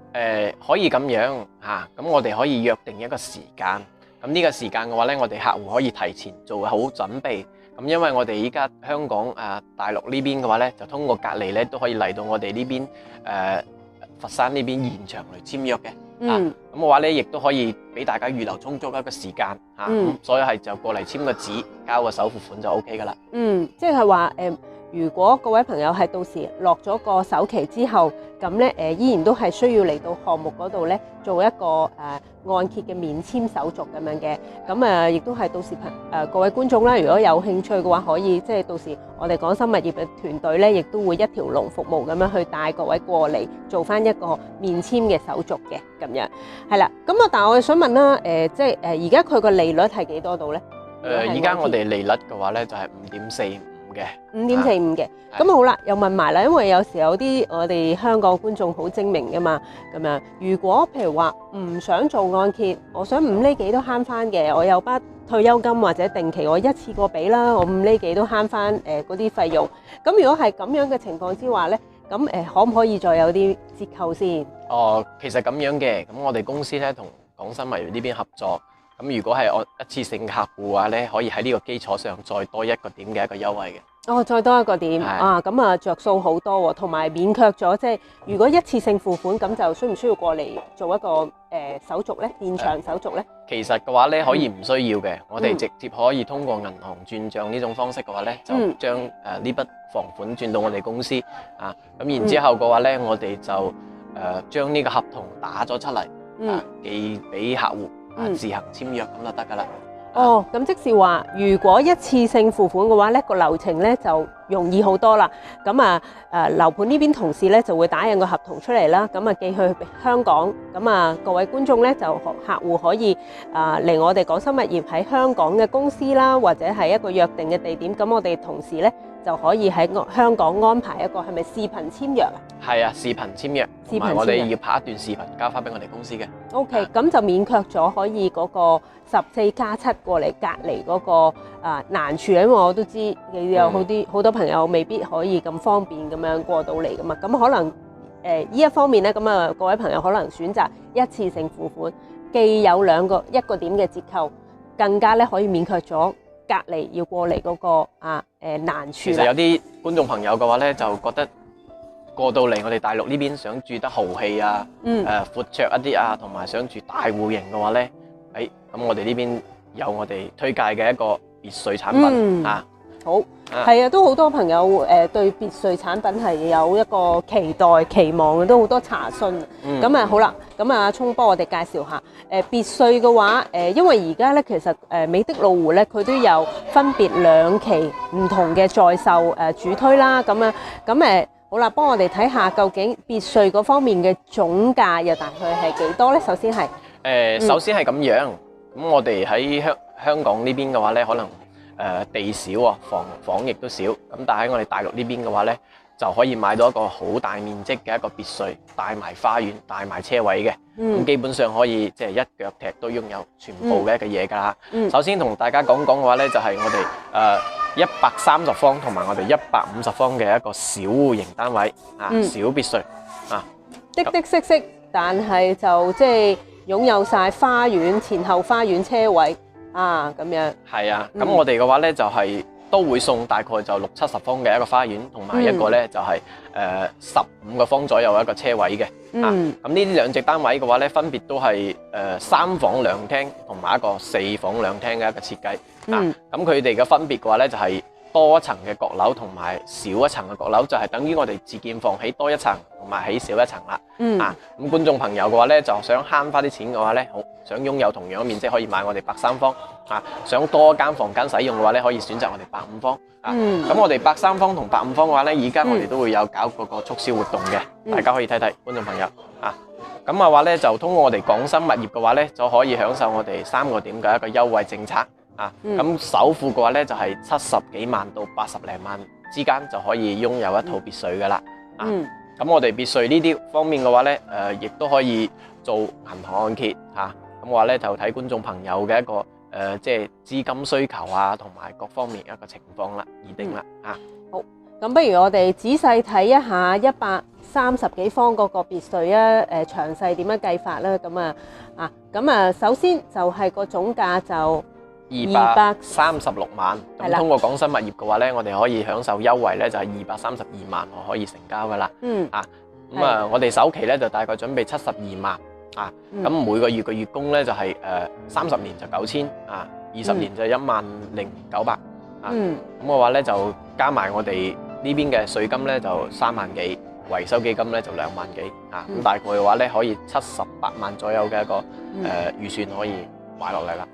可以咁樣咁我哋可以約定一個時間。咁呢個時間嘅話咧，我哋客戶可以提前做好準備。咁因為我哋依家香港大陸呢邊嘅話咧，就通過隔離咧都可以嚟到我哋呢邊佛山呢邊現場嚟簽約嘅。咁嘅話咧，亦都可以俾大家預留充足一個時間咁所以係就過嚟簽個紙，交個首付款就 OK 噶啦。即係話如果各位朋友係到時落咗個首期之後，咁咧依然都係需要嚟到項目嗰度咧做一個按揭嘅免簽手續咁樣嘅。咁亦都係到時各位觀眾啦，如果有興趣嘅話，可以即係到時我哋港生物業嘅團隊咧，亦都會一條龍服務咁樣去帶各位過嚟做翻一個免簽嘅手續嘅咁樣。係啦，咁但係我哋想問啦，即係而家佢個利率係幾多度咧？而家我哋利率嘅話咧就係5.45嘅，5.45嘅。咁好啦，又問埋啦，因為有時有啲我哋香港觀眾好精明噶嘛，咁樣如果譬如話唔想做按揭，我想5厘幾都慳翻嘅，我有筆退休金或者定期，我一次過俾啦，我5厘幾都慳翻嗰啲費用。咁如果係咁樣嘅情況之下咧，咁可唔可以再有啲折扣先？其實咁樣嘅，咁我哋公司咧同港生物業呢邊合作。咁如果係按一次性客戶嘅話咧，可以喺呢個基礎上再多1個點嘅一個優惠嘅。再多1個點咁着數好多喎，同埋免卻咗即係如果一次性付款，咁就需唔需要過嚟做一個手續咧？現場手續咧？其實嘅話咧，可以唔需要嘅，我哋直接可以通過銀行轉帳呢種方式嘅話咧，就將呢筆房款轉到我哋公司咁然之後嘅話咧，我哋就將呢個合同打咗出嚟寄俾客戶。自行簽約咁就得噶啦。咁即是話，如果一次性付款嘅話咧，個流程咧就容易好多啦。咁樓盤呢邊同事咧就會打印個合同出嚟啦，咁寄去香港。咁各位觀眾咧就客戶可以嚟我哋港生物業喺香港嘅公司啦，或者係一個約定嘅地點。咁我哋同事咧就可以喺香港安排一個係咪視頻簽約啊？係啊，視頻簽約，同埋我哋要拍一段視頻交翻俾我哋公司嘅。OK，咁就免卻咗可以嗰個14+7過嚟隔離嗰個難處，因為我都知你有好多朋友未必可以咁方便咁樣過到嚟噶嘛。咁可能呢一方面咧，咁啊各位朋友可能選擇一次性付款，既有一個點嘅折扣，更加咧可以免卻咗隔離要過嚟嗰個難處。其實有啲觀眾朋友嘅話咧，就覺得過到嚟我哋大陸呢邊想住得豪氣啊，闊綽一啲啊，同埋想住大戶型嘅話咧，咁我哋呢邊有我哋推介嘅一個別墅產品好，係啊，都好多朋友對別墅產品係有一個期待期望嘅，都好多查詢。咁好啦，咁阿聰幫我哋介紹下別墅嘅話，因為而家咧其實美的路湖咧佢都有分別2期唔同嘅在售主推啦，咁好啦，幫我哋睇下究竟別墅嗰方面嘅總價又大概係幾多咧？首先係首先係咁樣，咁我哋喺香港呢邊嘅話咧，可能地少啊，房亦都少，咁但係喺我哋大陸呢邊嘅話咧，就可以買到一個好大面積嘅一個別墅，帶埋花園、帶埋車位嘅，咁基本上可以即係一腳踢都擁有全部嘅一個嘢㗎啦。首先同大家講嘅話咧，就係我哋130方同埋我哋150方嘅一個小戶型單位小別墅的色，但係就即係擁有晒花園、前後花園車位咁樣。係啊，咁我哋嘅話咧就係都會送大概就60-70方嘅一個花園，同埋一個咧就係15個方左右一個車位嘅。咁呢啲2隻單位嘅話咧，分別都係3房2廳同埋一個4房2廳嘅一個設計。咁佢哋嘅分別嘅話咧就係多一層嘅閣樓同埋少一層嘅閣樓，就係等於我哋自建房起多一層同埋起少一層啦。咁觀眾朋友嘅話咧，就想慳翻啲錢嘅話咧，好想擁有同樣嘅面積可以買我哋103方。想多間房間使用嘅話咧，可以選擇我哋105方。咁我哋103方同105方嘅話咧，而家我哋都會有搞嗰個促銷活動嘅，大家可以睇睇觀眾朋友。咁嘅話咧，就通過我哋廣生物業嘅話咧，就可以享受我哋3個點嘅一個優惠政策。咁首付嘅話咧，就係70幾萬到80零萬之間就可以擁有一套別墅噶啦。咁我哋別墅呢啲方面嘅話咧，亦都可以做銀行按揭咁話咧就睇觀眾朋友嘅一個即係資金需求同埋各方面一個情況啦，而定啦。好，咁不如我哋仔細睇一下130幾方嗰個別墅詳細點樣計法啦。咁首先就係個總價就236萬，咁通過廣生物業嘅話咧，我哋可以享受優惠咧，就係232萬我可以成交噶啦。我哋首期咧就大概準備72萬咁每個月嘅月供咧就係30年就900020年就10900咁嘅話咧就加埋我哋呢邊嘅稅金咧就3萬幾，維修基金咧就2萬幾咁大概嘅話咧可以78萬左右嘅一個預算可以買落嚟啦。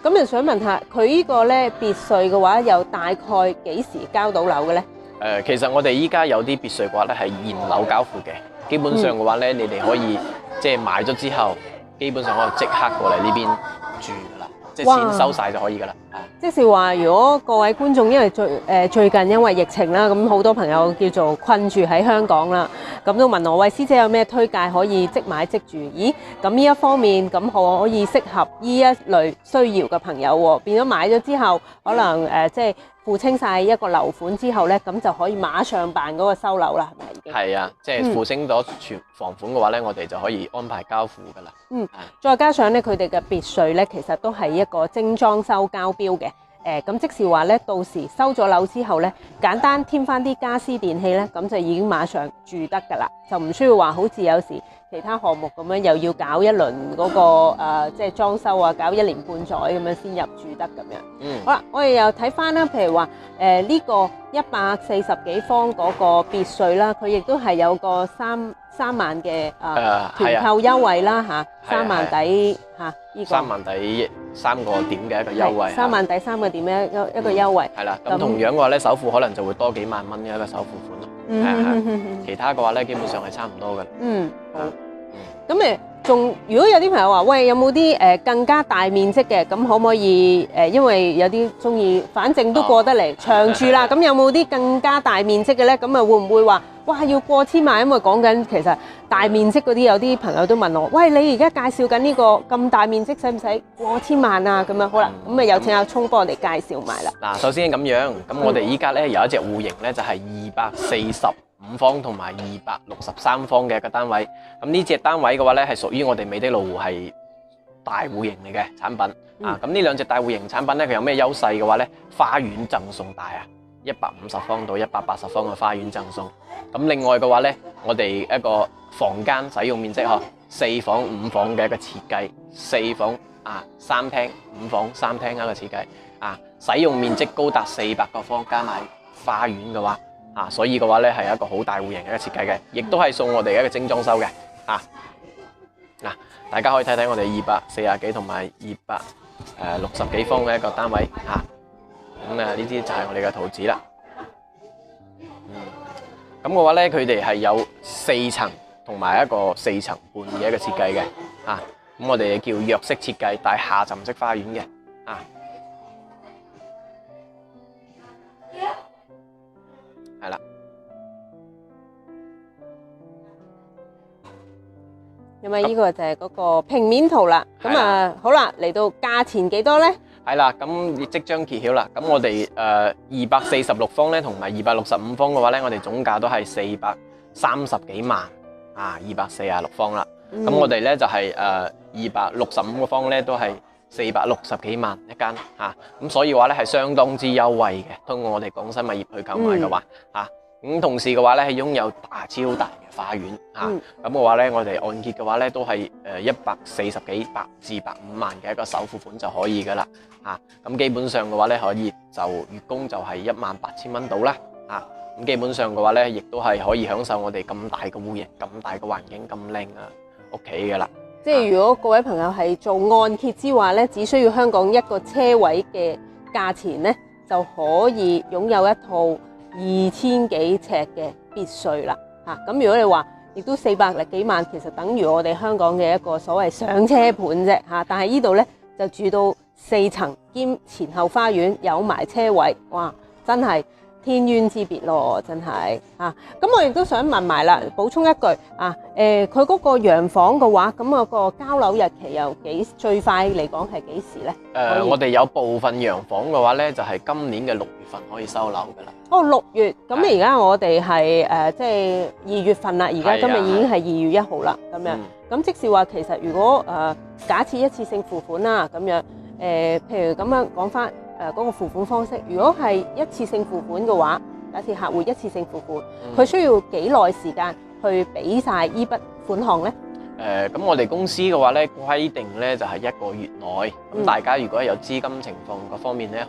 咁就想問下佢呢個咧別墅嘅話，又大概幾時交到樓嘅咧？其實我哋依家有啲別墅嘅話咧係現樓交付嘅，基本上嘅話咧，你哋可以即係買咗之後，基本上可以即刻過嚟呢邊住噶啦，即係錢收晒就可以噶啦。即是話，如果各位觀眾因為最近因為疫情啦，咁好多朋友叫做困住喺香港啦，咁都問我，喂，師姐有咩推介可以即買即住？咦，咁呢一方面咁可以適合呢一類需要嘅朋友喎，變咗買咗之後，可能即係付清晒一個樓款之後咧，咁就可以馬上辦嗰個收樓啦，係咪已經？係啊，即係付清咗全房款嘅話咧，我哋就可以安排交付噶啦。再加上咧，佢哋嘅別墅咧，其實都係一個精裝修交標嘅。咁即是話咧，到時收咗樓之後咧，簡單添翻啲家私電器咧，咁就已經馬上住得㗎啦，就唔需要話好似有時其他項目咁樣又要搞一輪嗰個即係裝修搞1年半載咁樣先入住得咁樣。好啦，我哋又睇翻啦，譬如話呢個140幾方嗰個別墅啦，佢亦都係有個3萬嘅團購優惠啦3萬抵呢個3萬抵3個點嘅一個優惠，3萬抵3個點一個優惠。係啦，咁同樣嘅話咧，首付可能就會多幾萬蚊嘅一個首付款咯。其他嘅話咧，基本上係差唔多嘅。好。咁如果有啲朋友話，喂，有冇啲更加大面積嘅？咁可唔可以因為有啲中意，反正都過得嚟長住啦。咁有冇啲更加大面積嘅咧？咁會唔會話，哇，要過千萬？因為講緊其實大面積嗰啲，有啲朋友都問我，喂，你而家介紹緊呢個咁大面積，使唔使過千萬啊？咁樣好啦，咁有請阿聰幫我哋介紹埋啦。嗱，首先咁樣，咁我哋依家咧有一隻戶型咧，就係245 5方同埋263方嘅一個單位。咁呢隻單位嘅話咧，係屬於我哋美的路湖係大戶型嚟嘅產品。咁呢兩隻大戶型產品咧，佢有咩優勢嘅話咧？花園贈送大啊，150方到180方嘅花園贈送。咁另外嘅話咧，我哋一個房間使用面積4房5房嘅一個設計，4房3廳5房3廳一個設計使用面積高達400個方，加埋花園嘅話所以嘅話咧係一個好大戶型嘅一個設計嘅，亦都係送我哋一個精裝修嘅大家可以睇睇我哋240幾同埋260幾方嘅一個單位咁呢啲就係我哋嘅圖紙啦。咁嘅話咧，佢哋係有4層同埋一個4層半嘅一個設計嘅咁我哋叫躍式設計，帶下沉式花園嘅係啦。因為呢個就係嗰個平面圖啦。咁好啦，嚟到價錢幾多咧？係啦，咁即將揭曉啦。咁我哋246方咧，同埋265方嘅話咧，我哋總價都係430幾萬246方啦。咁我哋咧就係265個方咧都係460幾萬一間咁所以話咧係相當之優惠嘅。通過我哋廣新物業去購買嘅話咁同時嘅話咧係擁有超大嘅花園咁嘅話咧，我哋按揭嘅話咧都係140幾至150萬嘅一個首付款就可以噶啦咁基本上嘅話咧可以就月供就係18000蚊到啦咁基本上嘅話咧，亦都係可以享受我哋咁大嘅戶型、咁大嘅環境、咁靚嘅屋企嘅啦。即係如果各位朋友係做按揭之話咧，只需要香港一個車位嘅價錢咧，就可以擁有一套2000幾尺嘅別墅啦咁如果你話亦都400幾萬，其實等於我哋香港嘅一個所謂上車盤啫但係呢度咧就住到4層兼前後花園，有埋車位，哇！真係〜天淵之別咯，真係咁我亦都想問埋啦，補充一句佢嗰個洋房嘅話，咁嗰個交樓日期又最快嚟講係幾時咧？我哋有部分洋房嘅話咧，就係今年嘅6月份可以收樓噶啦。6月，咁而家我哋係即係2月份啦，而家今日已經係2月1號啦，咁樣。咁即是話其實如果假設一次性付款啦，咁樣譬如咁樣講翻。嗰個付款方式，如果係一次性付款嘅話，假設客戶一次性付款，佢需要幾耐時間去俾晒依筆款項咧？咁我哋公司嘅話咧，規定咧就係1個月內。咁大家如果有資金情況各方面咧，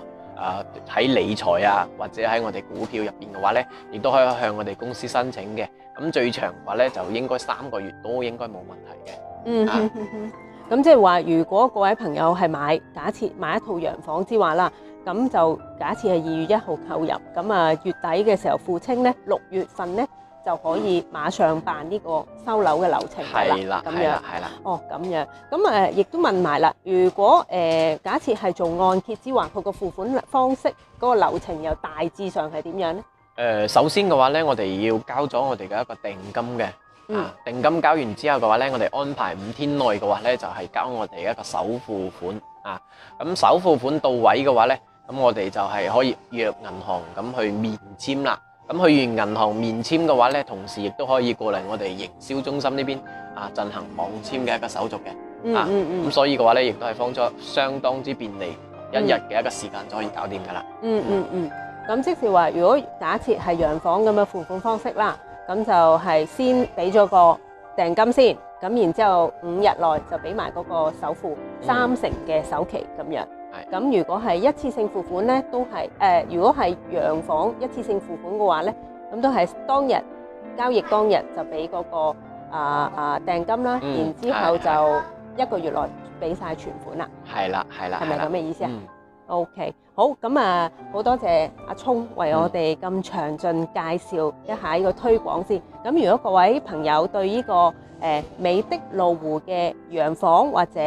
喺理財或者喺我哋股票入邊嘅話咧，亦都可以向我哋公司申請嘅。咁最長嘅話咧，就應該3個月都應該冇問題嘅。咁即係話，如果各位朋友係假設買一套洋房之話啦，咁就假設係2月1號購入，咁月底嘅時候付清咧，6月份咧就可以馬上辦呢個收樓嘅流程啦。係啦，係啦。咁樣，咁亦都問埋啦，如果假設係做按揭之話，佢個付款方式嗰個流程又大致上係點樣咧？首先嘅話咧，我哋要交咗我哋嘅一個定金嘅。定金交完之後嘅話咧，我哋安排5天內嘅話咧，就係交我哋一個首付款咁首付款到位嘅話咧，咁我哋就係可以約銀行咁去面簽啦。咁去完銀行面簽嘅話咧，同時亦都可以過嚟我哋營銷中心呢邊進行網簽嘅一個手續嘅。咁所以嘅話咧，亦都係幫咗相當之便利，1日嘅一個時間就可以搞掂噶啦。咁即是話，如果假設係洋房咁嘅付款方式啦。咁就係先俾咗個訂金先，咁然之後5日內就俾埋嗰個首付3成嘅首期咁樣。咁如果係一次性付款咧，都係如果係洋房一次性付款嘅話咧，咁都係當日交易當日就俾嗰個訂金啦，然之後就1個月內俾晒全款啦。係啦，係咪咁嘅意思啊？OK， 好，咁好多謝阿聰為我哋咁詳盡介紹一下呢個推廣先。咁如果各位朋友對呢個美的路湖嘅洋房或者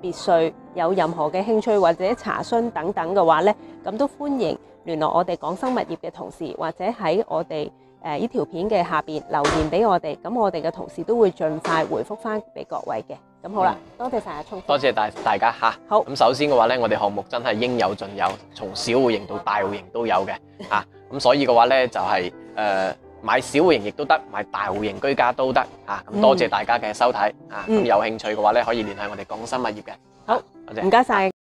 別墅有任何嘅興趣或者查詢等等嘅話咧，咁都歡迎聯絡我哋廣生物業嘅同事，或者喺我哋呢條片嘅下邊留言俾我哋，咁我哋嘅同事都會盡快回覆翻俾各位嘅。咁好啦，多謝晒阿聰，多謝大家嚇。好，咁首先嘅話咧，我哋項目真係應有盡有，從小戶型到大戶型都有嘅咁所以嘅話咧就係買小戶型亦都得，買大戶型居家都得嚇。咁多謝大家嘅收睇嚇，咁有興趣嘅話咧可以聯繫我哋廣生物業嘅。好，多謝。唔該晒。